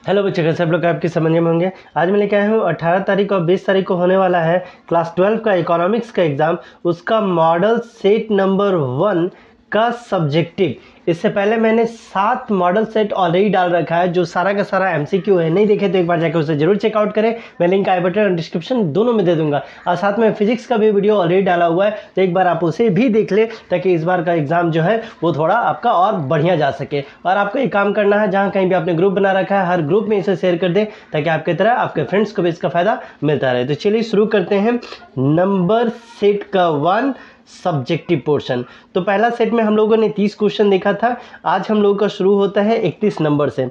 Hello बच्चे, कैसे आप लोग आपके समझ में होंगे। आज मैं लेके आया हूँ 18 तारीख और 20 तारीख को होने वाला है क्लास 12 का इकोनॉमिक्स का एग्ज़ाम, उसका मॉडल सेट नंबर 1 का सब्जेक्टिव। इससे पहले मैंने 7 मॉडल सेट ऑलरेडी डाल रखा है, जो सारा का सारा एमसीक्यू है। नहीं देखे तो एक बार जाकर उसे जरूर चेकआउट करें। मैं लिंक आई बटन और डिस्क्रिप्शन दोनों में दे दूंगा, और साथ में फिजिक्स का भी वीडियो ऑलरेडी डाला हुआ है, तो एक बार आप उसे भी देख ले, ताकि इस बार का एग्जाम जो है वो थोड़ा आपका और बढ़िया जा सके। और आपको एक काम करना है, जहाँ कहीं भी आपने ग्रुप बना रखा है, हर ग्रुप में इसे शेयर कर दें, ताकि आपकी तरह आपके फ्रेंड्स को भी इसका फायदा मिलता रहे। तो चलिए शुरू करते हैं नंबर सेट का 1 सब्जेक्टिव पोर्शन। तो पहला सेट में हम लोगों ने 30 क्वेश्चन देखा था। आज हम लोगों का शुरू होता है 31 नंबर से।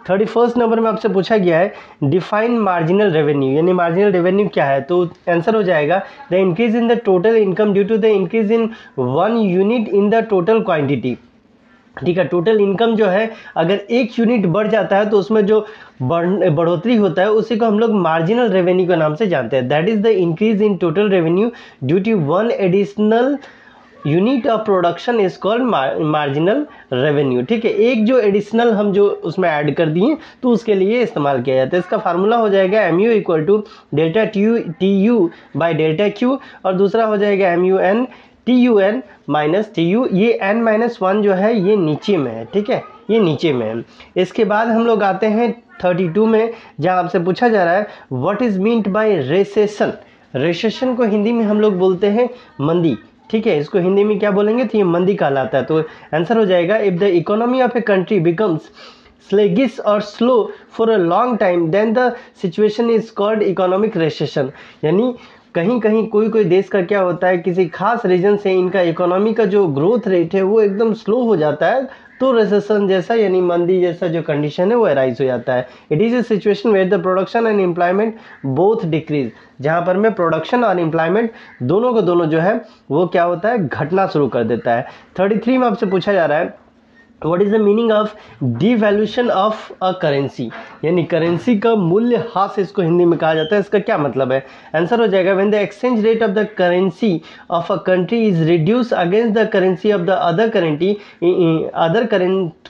31 नंबर में आपसे पूछा गया है डिफाइन मार्जिनल रेवेन्यू, यानी मार्जिनल रेवेन्यू क्या है। तो आंसर हो जाएगा the increase in the total income due to the increase in 1 unit in the total quantity. ठीक है, टोटल इनकम जो है अगर 1 यूनिट बढ़ जाता है तो उसमें जो बढ़ोतरी होता है उसी को हम लोग मार्जिनल रेवेन्यू के नाम से जानते हैं। That is the increase in total revenue due to 1 additional unit of production is called marginal revenue. ठीक है, एक जो एडिशनल हम जो उसमें ऐड कर दिए तो उसके लिए इस्तेमाल किया जाता है। इसका फार्मूला हो जाएगा MU equal to delta TU by delta Q, और दूसरा हो जाएगा MUN TUN माइनस TU। ये n-1 जो है ये नीचे में है। ठीक है, ये नीचे में है। इसके बाद हम लोग आते हैं 32 में, जहाँ आपसे पूछा जा रहा है what is meant by recession. Recession को हिंदी में हम लोग बोलते हैं मंदी। ठीक है, इसको हिंदी में क्या बोलेंगे तो ये मंदी कहलाता है। तो आंसर हो जाएगा if the economy of a country becomes sluggish or slow for a long time then the situation is called economic recession। यानी कहीं कहीं कोई देश का क्या होता है, किसी खास रीजन से इनका इकोनॉमी का जो ग्रोथ रेट है वो एकदम स्लो हो जाता है, तो रेसेशन जैसा यानी मंदी जैसा जो कंडीशन है वो अराइज हो जाता है। It is a situation where the production and employment both decrease, जहाँ पर में प्रोडक्शन और एम्प्लॉयमेंट दोनों को दोनों जो है वो क्या होता है, घटना शुरू कर देता है। 33 में आपसे पूछा जा रहा है what is the meaning of devaluation of a currency, यानी करेंसी का मूल्य ह्रास इसको हिंदी में कहा जाता है। इसका क्या मतलब है। आंसर हो जाएगा when the exchange rate of the currency of a country is reduce against the currency of the other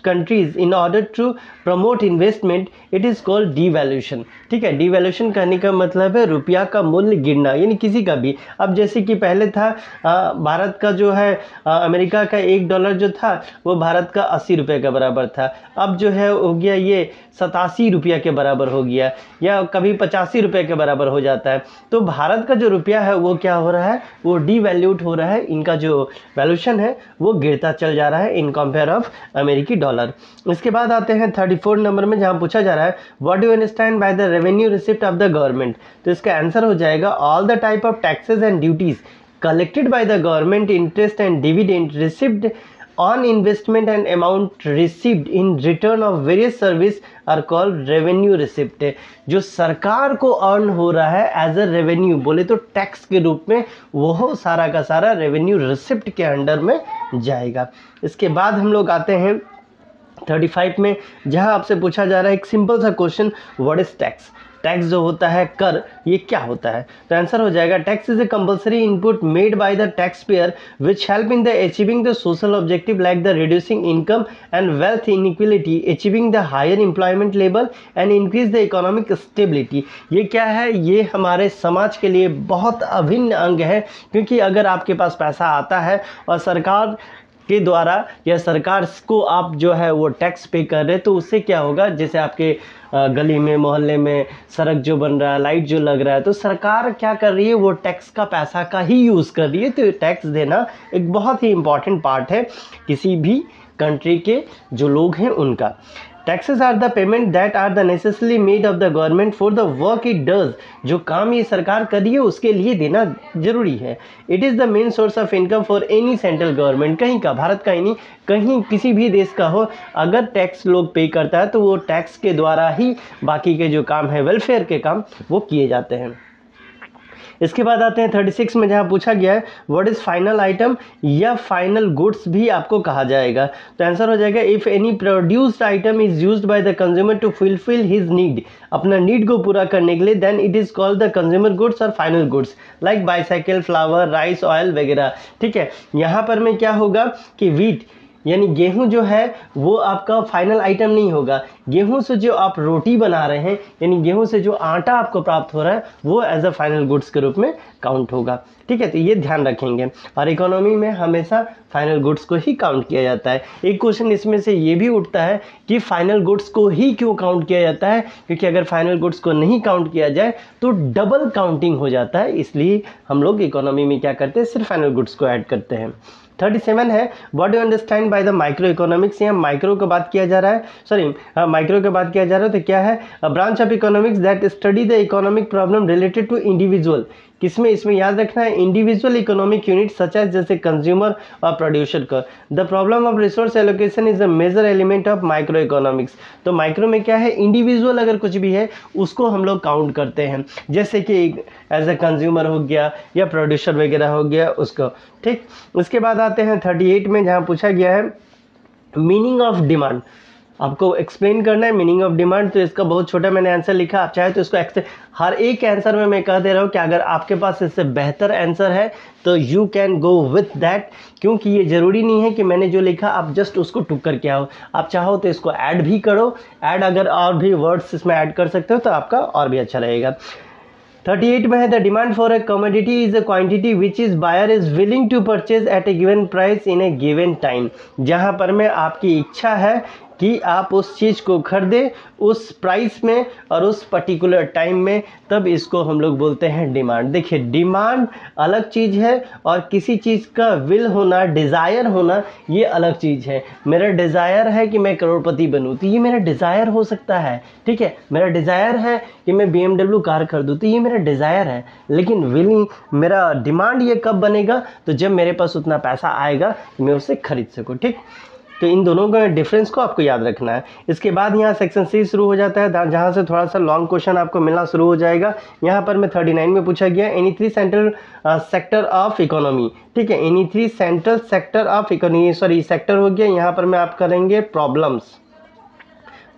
countries in order to promote investment, it is called devaluation. ठीक है, डिवैल्यूशन कहने का मतलब है रुपया का मूल्य गिरना, यानी किसी का भी। अब जैसे कि पहले था भारत का जो है अमेरिका का $1 जो था वो भारत का 80 रुपये के बराबर था। अब जो है हो गया ये 87 रुपया के बराबर हो गया, या कभी 85 रुपये के बराबर हो जाता है। तो भारत का जो रुपया है वो क्या हो रहा है, वो डिवैल्यूट हो रहा है। इनका जो वैल्यूशन है वो गिरता चल जा रहा है इन कंपेयर ऑफ अमेरिकी डॉलर। इसके बाद आते हैं 34 नंबर में, जहाँ पूछा जा रहा है what do you understand by the revenue receipt of the government. तो इसका आंसर हो जाएगा all the type of taxes and duties collected by the government, interest and dividend received on investment and amount received in return of various service are called revenue receipt। जो सरकार को earn हो रहा है as a revenue, बोले तो tax के रूप में, वो सारा का सारा रेवेन्यू रिसिप्ट के अंडर में जाएगा। इसके बाद हम लोग आते हैं 35 में, जहां आपसे पूछा जा रहा है एक सिंपल सा question what is tax. Tax जो होता है कर, ये क्या होता है। तो आंसर हो जाएगा tax is a compulsory input made by the tax payer which help in the achieving the social objective like the reducing income and wealth inequality, achieving the higher employment level and increase the economic stability. ये क्या है, ये हमारे समाज के लिए बहुत अभिन्न अंग है, क्योंकि अगर आपके पास पैसा आता है और सरकार के द्वारा या सरकार को आप जो है वो टैक्स पे कर रहे हैं, तो उससे क्या होगा, जैसे आपके गली में मोहल्ले में सड़क जो बन रहा है, लाइट जो लग रहा है, तो सरकार क्या कर रही है, वो टैक्स का पैसा का ही यूज़ कर रही है। तो टैक्स देना एक बहुत ही इम्पॉर्टेंट पार्ट है किसी भी कंट्री के जो लोग हैं उनका। Taxes are the payment that are the necessarily made of the government for the work it does. जो काम ये सरकार कर रही है उसके लिए देना जरूरी है। It is the main source of income for any central government, कहीं का, भारत का ही नहीं, कहीं किसी भी देश का हो, अगर टैक्स लोग पे करता है तो वो टैक्स के द्वारा ही बाकी के जो काम है, वेलफेयर के काम, वो किए जाते हैं। इसके बाद आते हैं 36 में, जहाँ पूछा गया है व्हाट इज़ फाइनल आइटम या फाइनल गुड्स भी आपको कहा जाएगा। तो आंसर हो जाएगा if any produced item is used by the consumer to fulfil his need, अपना नीड को पूरा करने के लिए, then it is called the consumer goods और final goods like bicycle, flower, rice, oil वगैरह। ठीक है, यहाँ पर में क्या होगा कि वीट यानी गेहूं जो है वो आपका फाइनल आइटम नहीं होगा। गेहूं से जो आप रोटी बना रहे हैं, यानी गेहूं से जो आटा आपको प्राप्त हो रहा है, वो एज अ फाइनल गुड्स के रूप में काउंट होगा। ठीक है, तो ये ध्यान रखेंगे। और इकोनॉमी में हमेशा फाइनल गुड्स को ही काउंट किया जाता है। एक क्वेश्चन इसमें से ये भी उठता है कि फाइनल गुड्स को ही क्यों काउंट किया जाता है, क्योंकि अगर फाइनल गुड्स को नहीं काउंट किया जाए तो डबल काउंटिंग हो जाता है, इसलिए हम लोग इकोनॉमी में क्या करते हैं, सिर्फ फाइनल गुड्स को ऐड करते हैं। 37 है, what do understand by the micro economics. यहाँ माइक्रो की बात किया जा रहा है, सॉरी माइक्रो की बात किया जा रहा है, तो क्या है, a branch of economics that study the economic problem related to individual. किसमें, इसमें याद रखना है individual economic unit such as जैसे कंज्यूमर और प्रोड्यूसर का। The problem of resource allocation is a major element of micro economics. तो micro में क्या है, इंडिविजुअल अगर कुछ भी है उसको हम लोग काउंट करते हैं, जैसे कि एज ए कंज्यूमर हो गया या प्रोड्यूसर वगैरह हो गया उसको। ठीक, उसके बाद आते हैं 38 में, जहाँ पूछा गया है मीनिंग ऑफ डिमांड। आपको एक्सप्लेन करना है मीनिंग ऑफ डिमांड। तो इसका बहुत छोटा मैंने आंसर लिखा, आप चाहे तो इसको हर एक आंसर में मैं कह दे रहा हूँ कि अगर आपके पास इससे बेहतर आंसर है तो you can go with that, क्योंकि ये ज़रूरी नहीं है कि मैंने जो लिखा आप जस्ट उसको टुक करके आओ। आप चाहो तो इसको ऐड भी करो, ऐड अगर और भी वर्ड्स इसमें ऐड कर सकते हो तो आपका और भी अच्छा रहेगा। 38 में है, the demand for a commodity is a quantity which is buyer is willing to purchase at a given price in a given time. जहाँ पर में आपकी इच्छा है कि आप उस चीज़ को खरीदें उस प्राइस में और उस पर्टिकुलर टाइम में, तब इसको हम लोग बोलते हैं डिमांड। देखिए, डिमांड अलग चीज़ है और किसी चीज़ का विल होना, डिज़ायर होना, ये अलग चीज़ है। मेरा डिज़ायर है कि मैं करोड़पति बनूं, तो ये मेरा डिज़ायर हो सकता है। ठीक है, मेरा डिज़ायर है कि मैं BMW कार खरीदूँ, तो ये मेरा डिज़ायर है। लेकिन विल, मेरा डिमांड ये कब बनेगा, तो जब मेरे पास उतना पैसा आएगा कि मैं उसे खरीद सकूँ। ठीक, तो इन दोनों का डिफरेंस को आपको याद रखना है। इसके बाद यहाँ सेक्शन सी शुरू हो जाता है, जहाँ से थोड़ा सा लॉन्ग क्वेश्चन आपको मिलना शुरू हो जाएगा। यहाँ पर मैं 39 में पूछा गया any three central sector of economy. ठीक है, any three central sector of economy, sorry sector हो गया। यहाँ पर मैं आप करेंगे problems,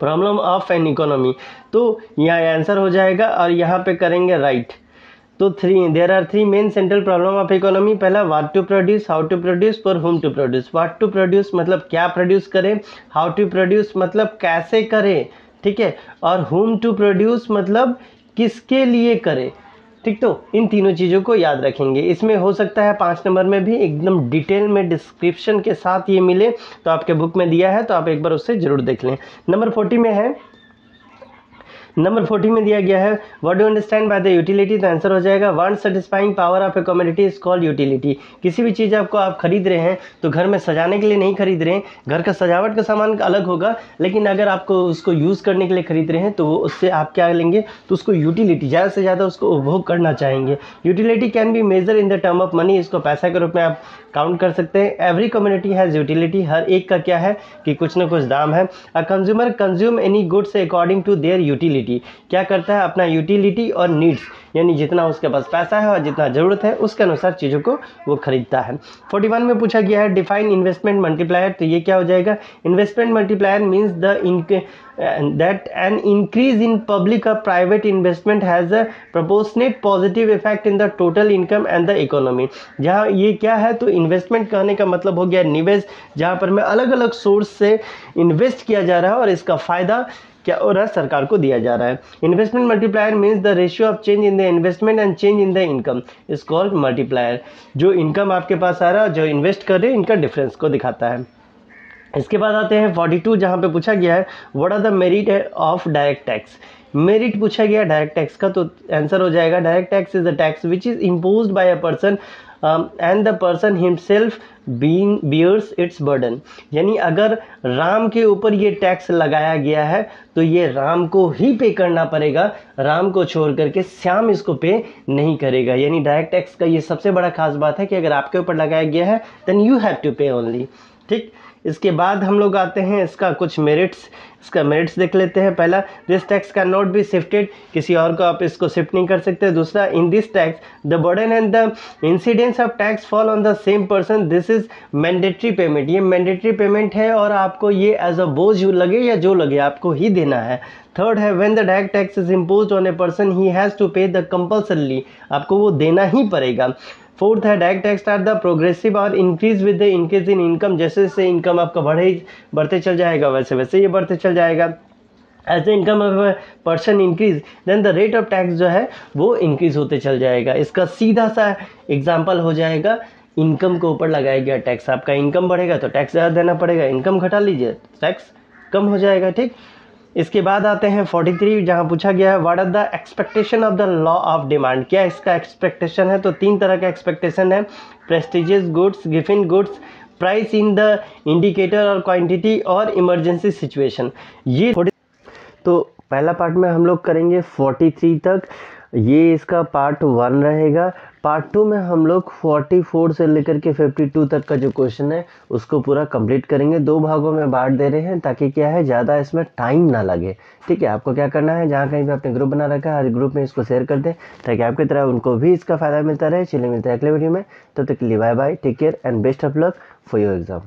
problem of an economy, तो यहाँ आंसर हो जाएगा और यहाँ पे करेंगे राइट। तो there are three main central problem of economy. पहला, what to produce, how to produce, for whom to produce. What to produce मतलब क्या प्रोड्यूस करें, हाउ टू प्रोड्यूस मतलब कैसे करें, ठीक है, और हुम टू प्रोड्यूस मतलब किसके लिए करें। ठीक, तो इन तीनों चीज़ों को याद रखेंगे। इसमें हो सकता है 5 नंबर में भी एकदम डिटेल में डिस्क्रिप्शन के साथ ये मिले, तो आपके बुक में दिया है, तो आप एक बार उससे ज़रूर देख लें। नंबर 40 में है, नंबर 40 में दिया गया है what do understand by the utility. तो आंसर हो जाएगा want satisfying power of A commodity is called utility. किसी भी चीज़ आपको आप खरीद रहे हैं तो घर में सजाने के लिए नहीं खरीद रहे हैं, घर का सजावट का सामान अलग होगा, लेकिन अगर आपको उसको यूज़ करने के लिए खरीद रहे हैं तो उससे आप क्या लेंगे, तो उसको यूटिलिटी, ज़्यादा से ज़्यादा उसको उपभोग करना चाहेंगे। Utility can be measure in the term of money, इसको पैसा के रूप में आप काउंट कर सकते हैं। एवरी कम्युनिटी हैज़ यूटिलिटी, हर एक का क्या है कि कुछ ना कुछ दाम है। A consumer consume any goods according to their utility, क्या करता है अपना यूटिलिटी और नीड्स, यानी जितना उसके पास पैसा है और जितना ज़रूरत है उसके अनुसार चीज़ों को वो खरीदता है। 41 में पूछा गया है डिफाइन इन्वेस्टमेंट मल्टीप्लायर। तो ये क्या हो जाएगा, investment multiplier means that an increase in public or private investment has a proportionate positive effect in the total income and the economy। जहाँ ये क्या है, तो इन्वेस्टमेंट कहने का मतलब हो गया निवेश, जहाँ पर में अलग अलग सोर्स से इन्वेस्ट किया जा रहा है और इसका फ़ायदा क्या हो रहा है, सरकार को दिया जा रहा है। Investment multiplier means the ratio of change in the investment and change in the income is called multiplier. जो इनकम आपके पास आ रहा है, जो इन्वेस्ट कर रहे हैं, इनका डिफरेंस को दिखाता है। इसके बाद आते हैं 42, जहाँ पे पूछा गया है what are the merit of direct tax. Merit पूछा गया डायरेक्ट टैक्स का, तो आंसर हो जाएगा direct tax is the tax which is imposed by a person and the person himself bears its burden. यानी अगर राम के ऊपर ये टैक्स लगाया गया है तो ये राम को ही पे करना पड़ेगा, राम को छोड़ करके श्याम इसको पे नहीं करेगा। यानी डायरेक्ट टैक्स का ये सबसे बड़ा खास बात है कि अगर आपके ऊपर लगाया गया है देन यू हैव टू पे ओनली। ठीक, इसके बाद हम लोग आते हैं इसका कुछ मेरिट्स, इसका मेरिट्स देख लेते हैं। पहला, this tax can not be shifted, किसी और को आप इसको शिफ्ट नहीं कर सकते। दूसरा, in this tax the burden and the incidence of tax fall on the same person, this is mandatory payment. ये मैंडेटरी पेमेंट है और आपको ये एज अ बोझ लगे या जो लगे आपको ही देना है। थर्ड है when the direct tax is imposed on a person he has to pay the compulsorily, आपको वो देना ही पड़ेगा। फोर्थ है direct tax are the progressive और increase with the increase in income, जैसे जैसे इनकम आपका बढ़ते चल जाएगा वैसे वैसे ये बढ़ते चल जाएगा। As the income of a person increase then the rate of tax जो है वो इंक्रीज होते चल जाएगा। इसका सीधा सा एग्जाम्पल हो जाएगा, इनकम के ऊपर लगाया गया टैक्स। आपका इनकम बढ़ेगा तो टैक्स ज़्यादा देना पड़ेगा, इनकम घटा लीजिए टैक्स कम हो जाएगा। ठीक, इसके बाद आते हैं 43 जहाँ पूछा गया है what are the expectation of the law of demand. क्या इसका एक्सपेक्टेशन है? तो 3 तरह का एक्सपेक्टेशन है, prestigious goods, Giffen goods, price in the indicator और क्वांटिटी और इमरजेंसी सिचुएशन। ये तो पहला पार्ट में हम लोग करेंगे 43 तक, ये इसका पार्ट 1 रहेगा। पार्ट 2 में हम लोग 44 से लेकर के 52 तक का जो क्वेश्चन है उसको पूरा कंप्लीट करेंगे। 2 भागों में बांट दे रहे हैं ताकि क्या है ज़्यादा इसमें टाइम ना लगे। ठीक है, आपको क्या करना है, जहाँ कहीं भी आपने ग्रुप बना रखा है हर ग्रुप में इसको शेयर कर दें ताकि आपकी तरह उनको भी इसका फ़ायदा मिलता रहे। चलिए मिलते हैं अगले वीडियो में, तब तक के लिए bye bye, take care and best of luck for your exam.